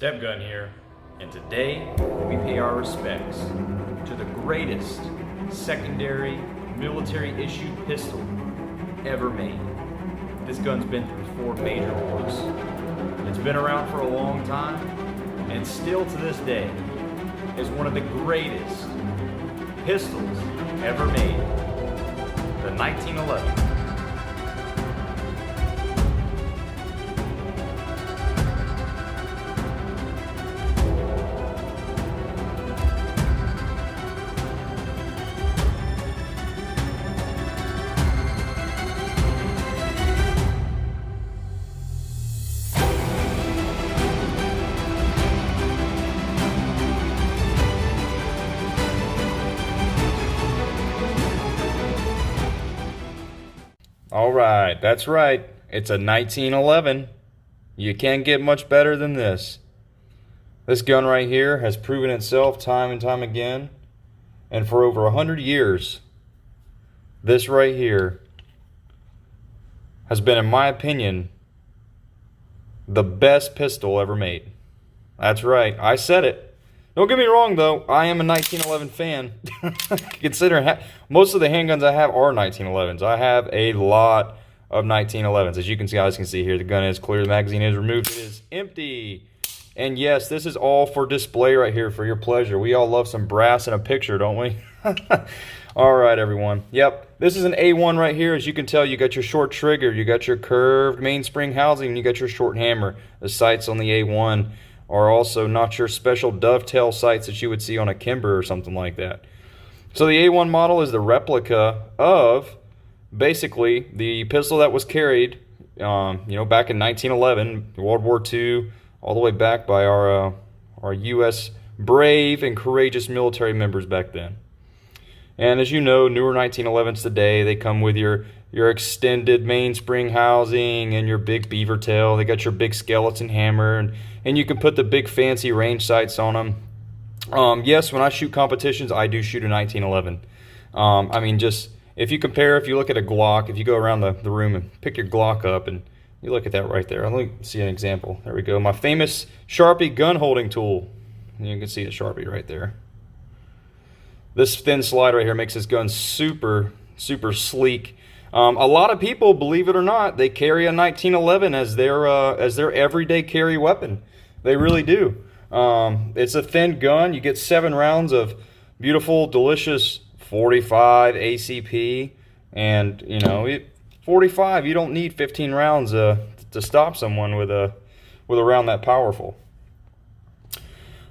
Step Gun here, and today we pay our respects to the greatest secondary military issued pistol ever made. This gun's been through 4 major wars. It's been around for a long time, and still to this day is one of the greatest pistols ever made. The 1911. All right, that's right. It's a 1911. You can't get much better than this. This gun right here has proven itself time and time again. And for over 100 years, this right here has been, in my opinion, the best pistol ever made. That's right, I said it. Don't get me wrong, though. I am a 1911 fan. Considering most of the handguns I have are 1911s. I have a lot of 1911s. As you guys can see here, the gun is clear. The magazine is removed. It is empty. And yes, this is all for display right here for your pleasure. We all love some brass in a picture, don't we? All right, everyone. Yep, this is an A1 right here. As you can tell, you got your short trigger. You got your curved mainspring housing. And you got your short hammer. The sights on the A1 are also not your special dovetail sights that you would see on a Kimber or something like that. So the A1 model is the replica of basically the pistol that was carried, back in 1911, World War II, all the way back by our U.S. brave and courageous military members back then. And as you know, newer 1911s today, they come with your extended mainspring housing and your big beaver tail. They got your big skeleton hammer, and you can put the big fancy range sights on them. Yes, when I shoot competitions, I do shoot a 1911. I mean, just if you look at a Glock, if you go around the room and pick your Glock up and you look at that right there. Let me see an example. There we go. My famous Sharpie gun holding tool. You can see the Sharpie right there. This thin slide right here makes this gun super, super sleek. A lot of people, believe it or not, they carry a 1911 as their everyday carry weapon. They really do. It's a thin gun. You get 7 rounds of beautiful, delicious 45 ACP, and 45. You don't need 15 rounds to stop someone with a round that powerful.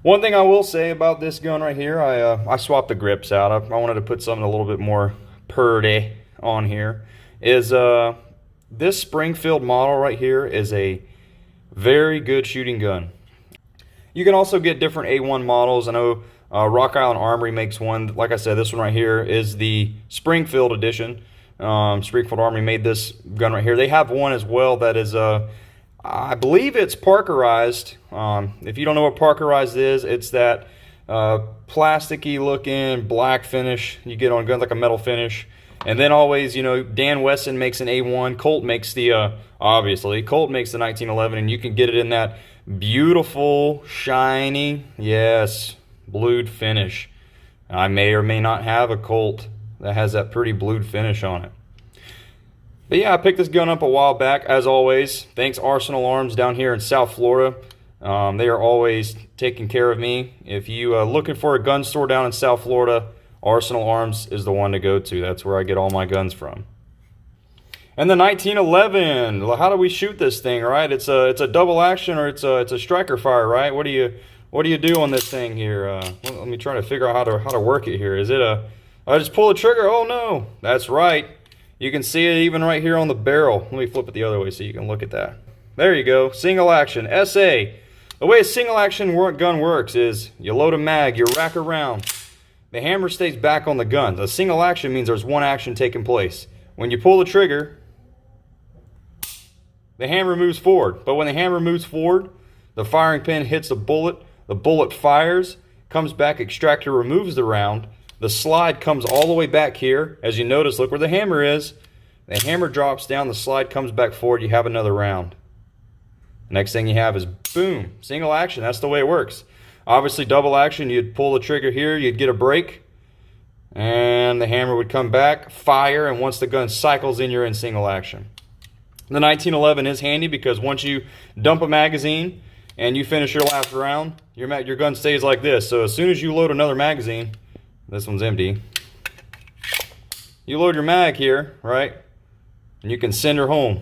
One thing I will say about this gun right here, I swapped the grips out. I wanted to put something a little bit more purdy on here. Is this Springfield model right here is a very good shooting gun. You can also get different A1 models. I know Rock Island Armory makes one. Like I said, this one right here is the Springfield edition. Springfield Armory made this gun right here. They have one as well that is I believe it's Parkerized. If you don't know what Parkerized is, it's that plasticky looking black finish you get on guns, like a metal finish. And then always, Dan Wesson makes an A1. Colt makes the, obviously, Colt makes the 1911, and you can get it in that beautiful, shiny, yes, blued finish. I may or may not have a Colt that has that pretty blued finish on it. But yeah, I picked this gun up a while back, as always. Thanks Arsenal Arms down here in South Florida. They are always taking care of me. If you are looking for a gun store down in South Florida, Arsenal Arms is the one to go to. That's where I get all my guns from. And the 1911, how do we shoot this thing, right? It's a double action, or it's a striker fire, right? What do you do on this thing here? Let me try to figure out how to work it here. Is it I just pull the trigger? Oh no, that's right. You can see it even right here on the barrel. Let me flip it the other way so you can look at that. There you go, single action, SA. The way a single action gun works is you load a mag, you rack around. The hammer stays back on the gun. A single action means there's one action taking place. When you pull the trigger, the hammer moves forward. But when the hammer moves forward, the firing pin hits the bullet fires, comes back, extractor removes the round, the slide comes all the way back here. As you notice, look where the hammer is. The hammer drops down, the slide comes back forward, you have another round. Next thing you have is boom, single action. That's the way it works. Obviously double action, you'd pull the trigger here, you'd get a break, and the hammer would come back, fire, and once the gun cycles in, you're in single action. The 1911 is handy because once you dump a magazine and you finish your last round, your gun stays like this. So as soon as you load another magazine, this one's empty, you load your mag here, right? And you can send her home.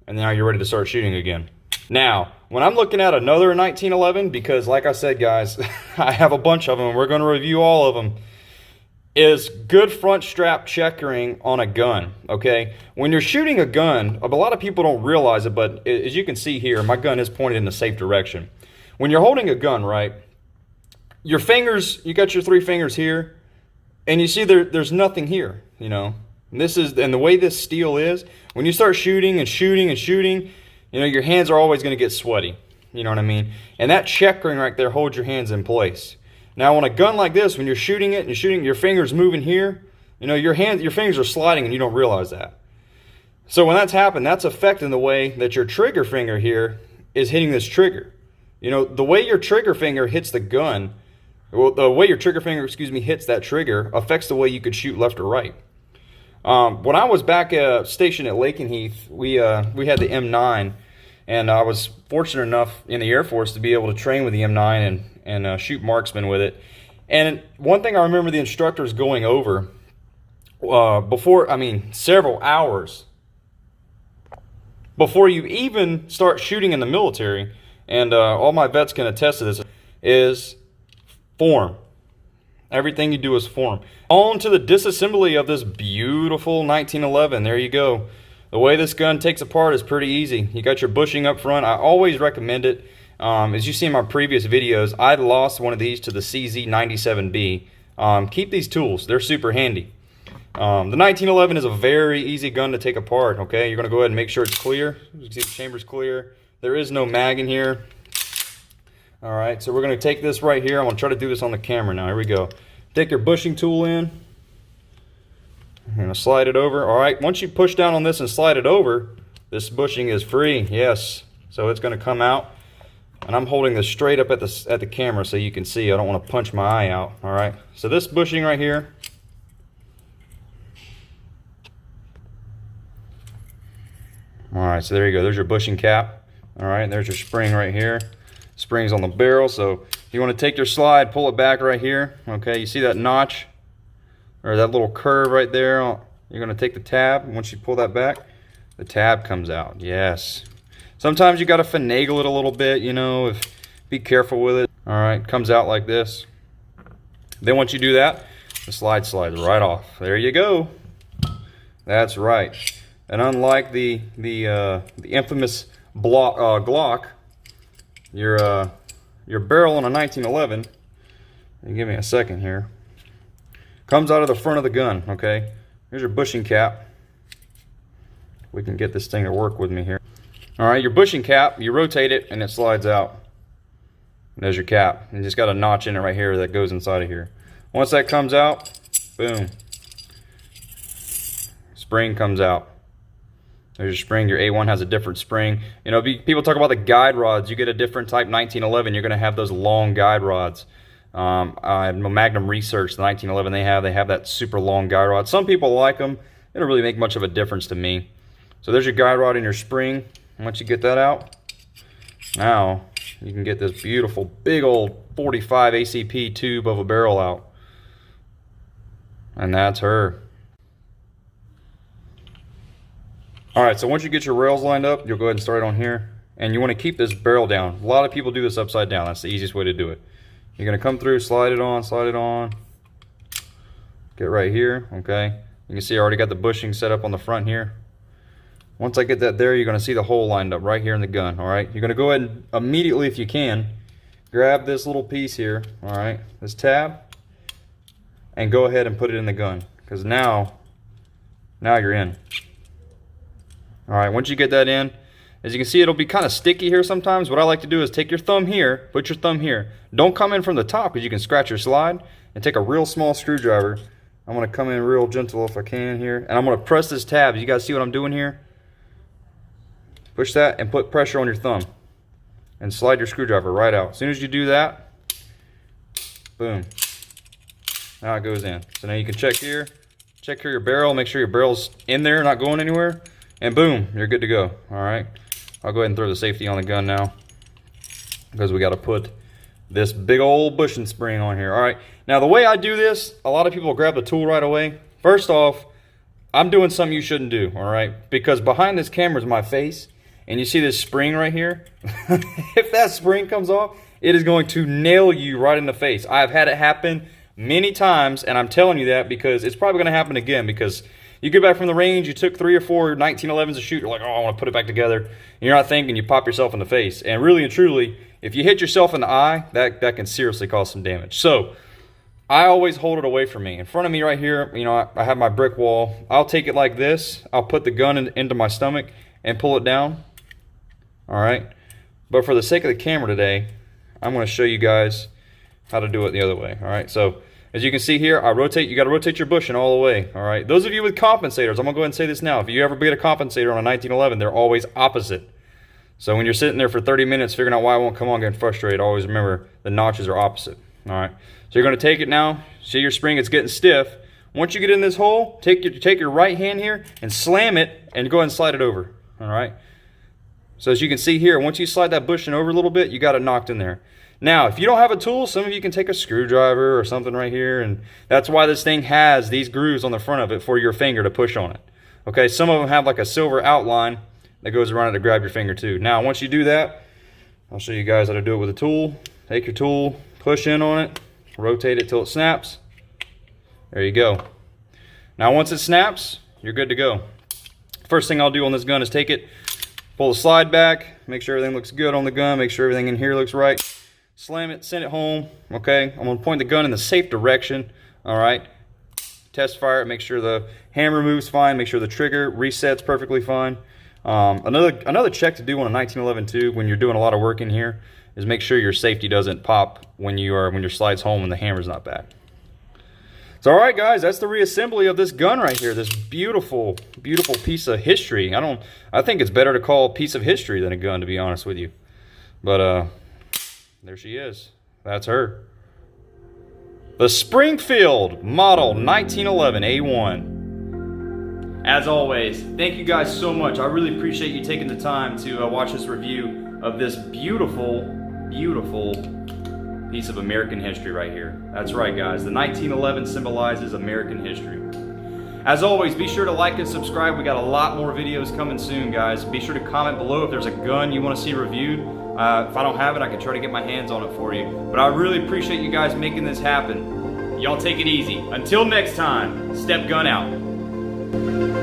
And now you're ready to start shooting again. Now, when I'm looking at another 1911, because like I said, guys, I have a bunch of them, and we're going to review all of them, is good front strap checkering on a gun, okay? When you're shooting a gun, a lot of people don't realize it, but as you can see here, my gun is pointed in the safe direction. When you're holding a gun, right, your fingers, you got your 3 fingers here, and you see there's nothing here, you know? And the way this steel is, when you start shooting and shooting and shooting, you know, your hands are always going to get sweaty. You know what I mean? And that checkering right there holds your hands in place. Now, on a gun like this, when you're shooting it and you're shooting, your fingers moving here, you know, your fingers are sliding and you don't realize that. So when that's happened, that's affecting the way that your trigger finger here is hitting this trigger. You know, the way your trigger finger hits the gun, well, the way your trigger finger, hits that trigger affects the way you could shoot left or right. When I was back stationed at Lakenheath, we had the M9, and I was fortunate enough in the Air Force to be able to train with the M9 and shoot marksman with it. And one thing I remember the instructors going over several hours before you even start shooting in the military, and all my vets can attest to this, is form. Everything you do is form. On to the disassembly of this beautiful 1911. There you go. The way this gun takes apart is pretty easy. You got your bushing up front. I always recommend it. As you see in my previous videos, I lost one of these to the CZ97B. Keep these tools. They're super handy. The 1911 is a very easy gun to take apart. Okay, you're going to go ahead and make sure it's clear. You can see the chamber's clear. There is no mag in here. All right, so we're going to take this right here. I'm going to try to do this on the camera now. Here we go. Take your bushing tool in. I'm going to slide it over. All right, once you push down on this and slide it over, this bushing is free. Yes, so it's going to come out. And I'm holding this straight up at the camera so you can see. I don't want to punch my eye out. All right, so this bushing right here. All right, so there you go. There's your bushing cap. All right, there's your spring right here. Springs on the barrel, so if you want to take your slide, pull it back right here. Okay, you see that notch or that little curve right there? You're going to take the tab. Once you pull that back, the tab comes out. Yes. Sometimes you got to finagle it a little bit, you know, be careful with it. All right, comes out like this. Then once you do that, the slide slides right off. There you go. That's right. And unlike the infamous Glock, your barrel on a 1911, give me a second here, comes out of the front of the gun. Okay, here's your bushing cap. We can get this thing to work with me here. All right, your bushing cap, you rotate it and it slides out. There's your cap. You just got a notch in it right here that goes inside of here. Once that comes out, boom, spring comes out. There's your spring. Your A1 has a different spring. You know, people talk about the guide rods. You get a different type 1911. You're going to have those long guide rods. Magnum Research, the 1911 they have that super long guide rod. Some people like them. They don't really make much of a difference to me. So there's your guide rod and your spring. Once you get that out, now you can get this beautiful big old 45 ACP tube of a barrel out. And that's her. Alright, so once you get your rails lined up, you'll go ahead and start on here. And you want to keep this barrel down. A lot of people do this upside down. That's the easiest way to do it. You're going to come through, slide it on. Get right here, okay? You can see I already got the bushing set up on the front here. Once I get that there, you're going to see the hole lined up right here in the gun, alright? You're going to go ahead and immediately, if you can, grab this little piece here, alright? This tab, and go ahead and put it in the gun. Because now you're in. Alright, once you get that in, as you can see, it'll be kind of sticky here sometimes. What I like to do is take your thumb here, put your thumb here. Don't come in from the top because you can scratch your slide, and take a real small screwdriver. I'm going to come in real gentle if I can here, and I'm going to press this tab. You guys see what I'm doing here? push that and put pressure on your thumb. And slide your screwdriver right out. As soon as you do that, boom. Now it goes in. So now you can check here your barrel, make sure your barrel's in there, not going anywhere, and boom, you're good to go. All right, I'll go ahead and throw the safety on the gun now because we got to put this big old bushing spring on here. All right, now the way I do this, a lot of people grab the tool right away. First off, I'm doing something you shouldn't do, all right, because behind this camera is my face, and you see this spring right here. If that spring comes off, it is going to nail you right in the face. I've had it happen many times, and I'm telling you that because it's probably going to happen again, because you get back from the range, you took 3 or 4 1911s to shoot, you're like, oh, I want to put it back together, and you're not thinking, you pop yourself in the face. And really and truly, if you hit yourself in the eye, that can seriously cause some damage. So I always hold it away from me. In front of me right here, you know, I have my brick wall. I'll take it like this. I'll put the gun into my stomach and pull it down. All right. But for the sake of the camera today, I'm going to show you guys how to do it the other way. All right. So as you can see here, you got to rotate your bushing all the way. All right. Those of you with compensators, I'm going to go ahead and say this now. If you ever get a compensator on a 1911, they're always opposite. So when you're sitting there for 30 minutes figuring out why it won't come on, getting frustrated, always remember the notches are opposite. All right. So you're going to take it now. See your spring, it's getting stiff. Once you get in this hole, take your right hand here and slam it and go ahead and slide it over. All right. So as you can see here, once you slide that bushing over a little bit, you got it knocked in there. Now, if you don't have a tool, some of you can take a screwdriver or something right here, and that's why this thing has these grooves on the front of it for your finger to push on it. Okay, some of them have like a silver outline that goes around it to grab your finger too. Now, once you do that, I'll show you guys how to do it with a tool. Take your tool, push in on it, rotate it till it snaps. There you go. Now, once it snaps, you're good to go. First thing I'll do on this gun is take it, pull the slide back, make sure everything looks good on the gun, make sure everything in here looks right. Slam it, send it home, okay? I'm gonna point the gun in the safe direction, all right? Test fire it, make sure the hammer moves fine, make sure the trigger resets perfectly fine. Another check to do on a 1911 too, when you're doing a lot of work in here, is make sure your safety doesn't pop when your slide's home and the hammer's not back. So all right, guys, that's the reassembly of this gun right here, this beautiful, beautiful piece of history. I think it's better to call a piece of history than a gun, to be honest with you. But there she is. That's her. The Springfield Model 1911 A1. As always, thank you guys so much. I really appreciate you taking the time to watch this review of this beautiful, beautiful piece of American history right here. That's right, guys. The 1911 symbolizes American history. As always, be sure to like and subscribe. We got a lot more videos coming soon, guys. Be sure to comment below if there's a gun you want to see reviewed. If I don't have it, I can try to get my hands on it for you. But I really appreciate you guys making this happen. Y'all take it easy. Until next time, Step Gun out.